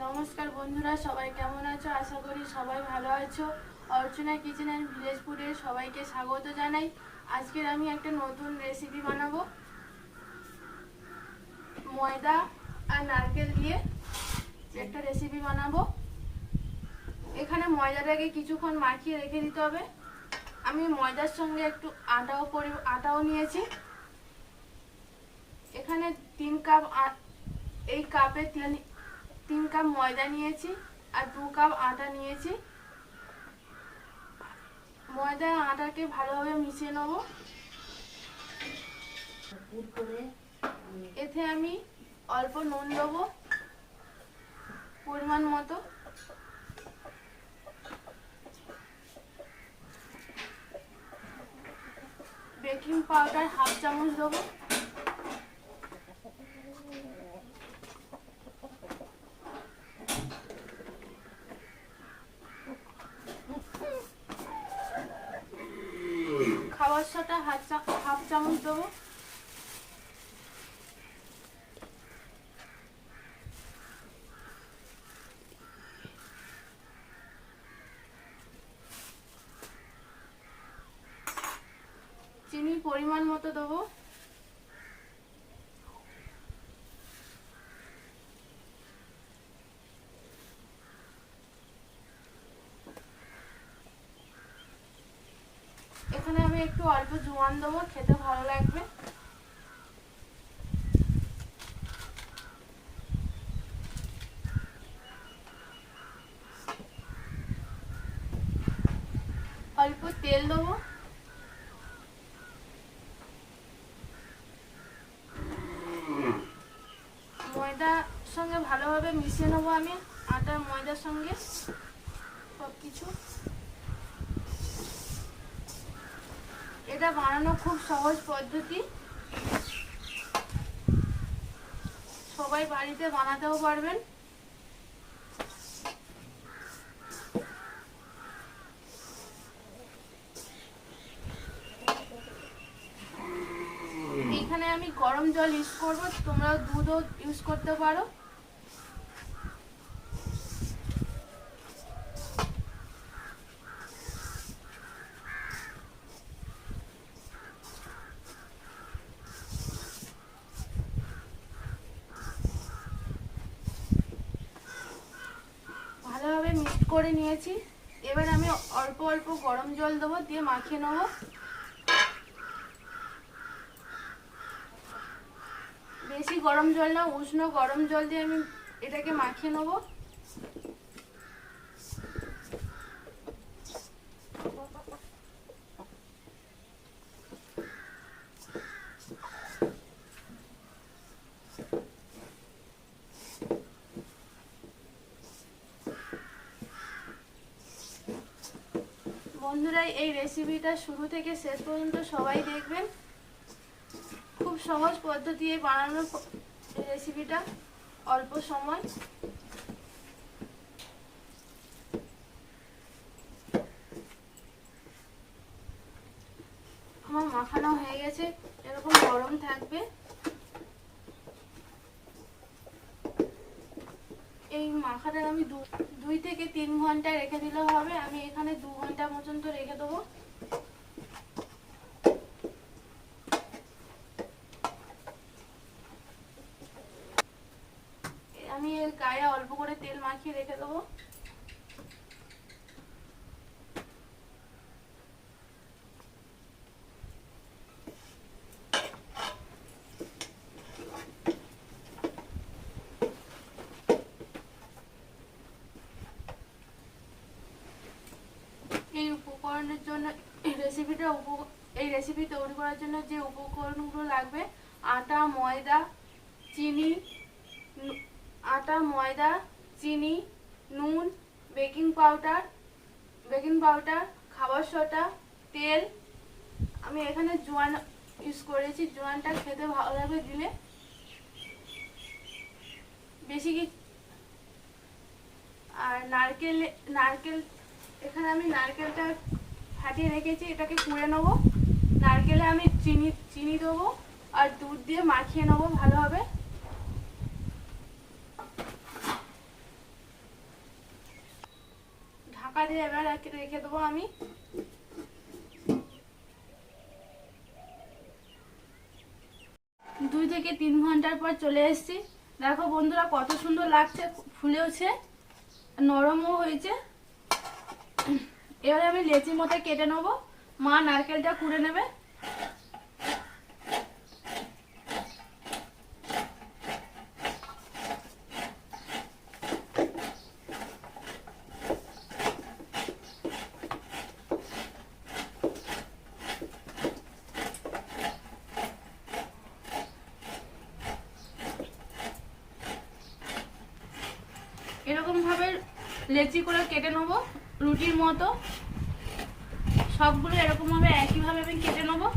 নমস্কার বন্ধুরা, সবাই কেমন আছো? আশা করি সবাই ভালো আছো। অর্চনা কিচেন অ্যান্ড ভিলেজ ফুডে সবাইকে স্বাগত জানাই। আজকের আমি একটা নতুন রেসিপি বানাবো ময়দা আর নারকেল দিয়ে একটা রেসিপি বানাবো। এখানে ময়দাটাকে কিছুক্ষণ মাখিয়ে রেখে দিতে হবে। আমি ময়দার সঙ্গে একটু আটাও নিয়েছি। এখানে 3 কাপ এই কাপে 3 কাপ ময়দা নিয়েছি আর 2 কাপ আটা নিয়েছি। ময়দা আটাকে ভালোভাবে মিশিয়ে নেব। এতে আমি অল্প নুন দেবো পরিমাণ মতো, বেকিং পাউডার হাফ চামচ দেবো, খাবার সোডা হাফ চামচ দেবো, চিনি পরিমাণ মতো দেবো, এখানে আমি একটু অল্প জোয়ান দেবো, খেতে ভালো লাগবে। অল্প তেল দেবো, ময়দার সঙ্গে ভালোভাবে মিশিয়ে নেবো আমি আটা ময়দার সঙ্গে সবকিছু। এটা বানানো খুব সহজ পদ্ধতি, সবাই বাড়িতে বানাতেও পারবেন। এখানে আমি গরম জল ইউজ করব, তোমরা দুধও ইউজ করতে পারো। ভালোভাবে মিক্স করে নিয়েছি। এবার আমি অল্প অল্প গরম জল দেবো, দিয়ে মাখিয়ে নেবো। বেশি গরম জল না, উষ্ণ গরম জল দিয়ে আমি এটাকে মাখিয়ে নেবো। বন্ধুরা, এই রেসিপিটা শুরু থেকে শেষ পর্যন্ত সবাই দেখবেন। খুব সহজ পদ্ধতি বানানোর রেসিপিটা, অল্প সময়। আমার মাখানো হয়ে গেছে, এরকম গরম থাকবে। এই মাখাটা আমি 2 থেকে 3 ঘন্টা রেখে দিলে হবে। আমি এখানে 2 ঘন্টা পর্যন্ত রেখে দেবো। আমি এর গায়ে অল্প করে তেল মাখিয়ে রেখে দেবো। এই উপকরণের জন্য এই রেসিপি তৈরি করার জন্য যে উপকরণগুলো লাগবে: আটা, ময়দা, চিনি, নুন, বেকিং পাউডার, খাবার সোডা, তেল। আমি এখানে জোয়ান ইউজ করেছি, জোয়ানটা খেতে ভালো লাগবে দিলে। বেশি কি আর নারকেল এখানে আমি নারকেলটা ফাটিয়ে রেখেছি, এটাকে কুড়ে নেবো। নারকেলে আমি চিনি দেবো আর দুধ দিয়ে মাখিয়ে নেবো ভালোভাবে। ঢাকা দিয়ে এবার রেখে দেবো আমি। 2 থেকে 3 ঘন্টার পর চলে এসেছি। দেখো বন্ধুরা কত সুন্দর লাগছে, ফুলেওছে, নরমও হয়েছে। এবারে আমি লেচি মতো কেটে নেবো। মা নারকেলটা কুড়ে নেবে। এরকম ভাবে লেচি করে কেটে নেবো রুটির মতো। সবগুলো এরকম ভাবে একই ভাবে আমি কেটে নেবো।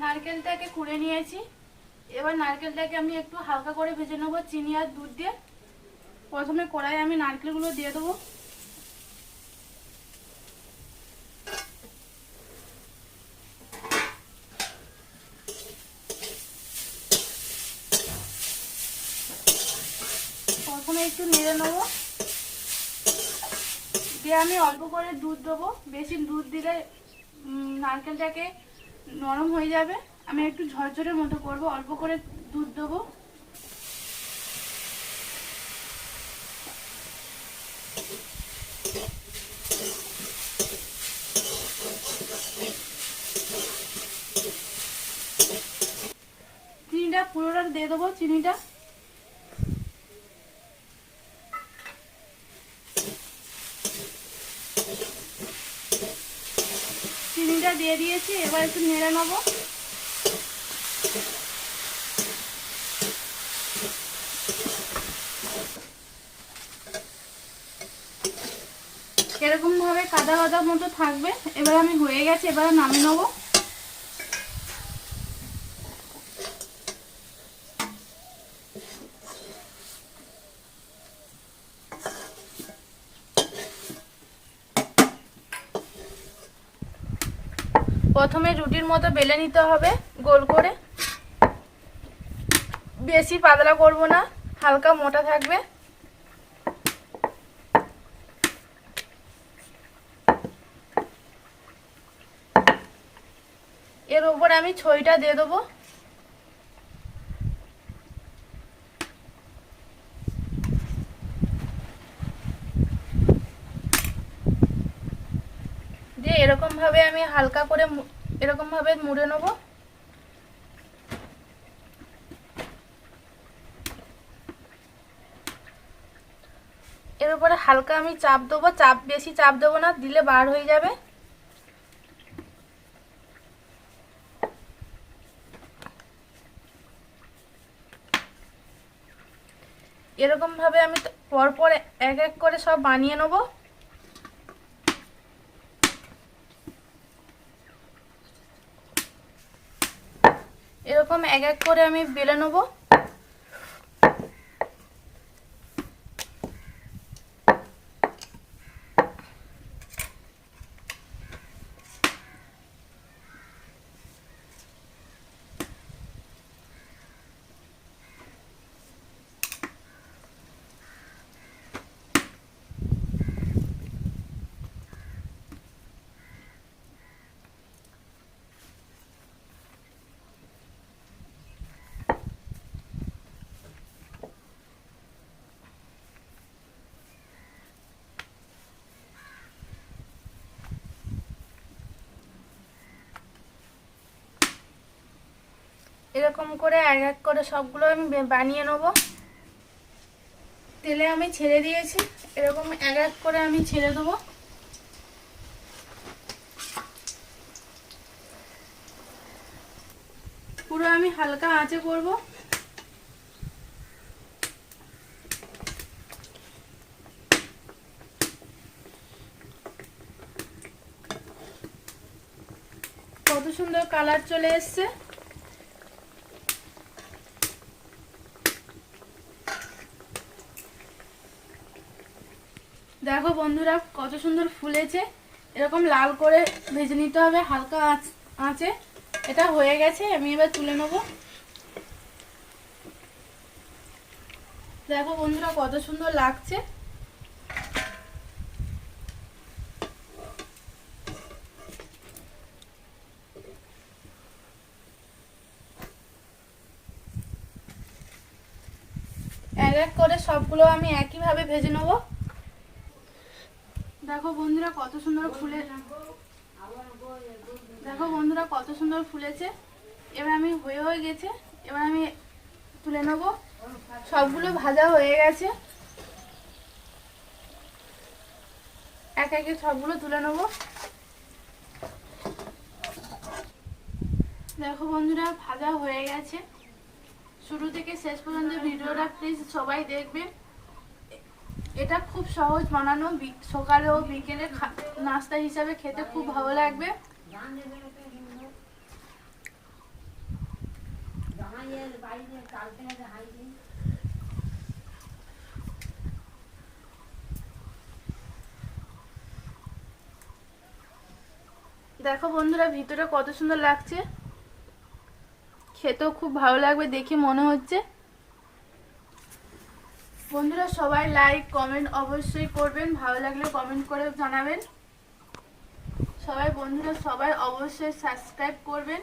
নারকেলটাকে কুড়ে নিয়েছি। এবার নারকেলটাকে আমি একটু হালকা করে ভেজে নেবো চিনি আর দুধ দিয়ে। প্রথমে কড়াইয়ে আমি নারকেলগুলো দিয়ে দেবো। প্রথমে একটু নেড়ে নেবো, দিয়ে আমি অল্প করে দুধ দেবো। বেশি দুধ দিলে নারকেলটাকে নরম হয়ে যাবে। আমি একটু ঝরঝরে মতো করব, অল্প করে দুধ দেবো। চিনিটা পুরোটা দিয়ে দেবো। চিনিটা দিয়ে দিয়েছি। এবার একটু নেড়ে নেবো। এরকম ভাবে কাদা কাদা মতো থাকবে। এবার আমি হয়ে গেছে, এবার নামিয়ে নেবো। প্রথমে রুটির মতো বেলে নিতে হবে গোল করে। বেশি পাতলা করব না, হালকা মোটা থাকবে। এর উপর আমি ছইটা দিয়ে দেবো। দিয়ে এরকম ভাবে আমি হালকা করে এরকম ভাবে মুড়ে নেব। এর উপরে হালকা আমি চাপ দেবো। বেশি চাপ দেবো না, দিলে বার হয়ে যাবে। এরকম ভাবে আমি পরপর এক এক করে সব বানিয়ে নেব। এরকম এক এক করে আমি বেলে নেব। এরকম করে এক এক করে সবগুলো আমি বানিয়ে নেব। তেলে আমি ছেড়ে দিয়েছি, এরকম এক এক করে আমি ছেড়ে দেবো। পুরো আমি হালকা আঁচে করব। কত সুন্দর কালার চলে এসছে। দেখো বন্ধুরা কত সুন্দর ফুলেছে। এরকম লাল করে ভেজে নিতে হবে হালকা আঁচে। এটা হয়ে গেছে, আমি এবার তুলে নেব। দেখো বন্ধুরা কত সুন্দর লাগছে। এক এক করে সবগুলো আমি একইভাবে ভেজে নেব। দেখো বন্ধুরা কত সুন্দর ফুলেছে। এবার আমি হয়ে গেছে, এবার আমি তুলে নেব। সবগুলো ভাজা হয়ে গেছে, এক একে সবগুলো তুলে নেব। দেখো বন্ধুরা ভাজা হয়ে গেছে। শুরু থেকে শেষ পর্যন্ত ভিডিওটা প্লিজ সবাই দেখবেন। এটা খুব সহজ বানানো, সকালে ও বিকেলে নাস্তা হিসাবে খেতে খুব ভালো লাগবে। দেখো বন্ধুরা ভিতরে কত সুন্দর লাগছে, খেতেও খুব ভালো লাগবে দেখে মনে হচ্ছে। বন্ধুরা সবাই লাইক কমেন্ট অবশ্যই করবেন, ভালো লাগলে কমেন্ট করে জানাবেন। বন্ধুরা সবাই অবশ্যই সাবস্ক্রাইব করবেন।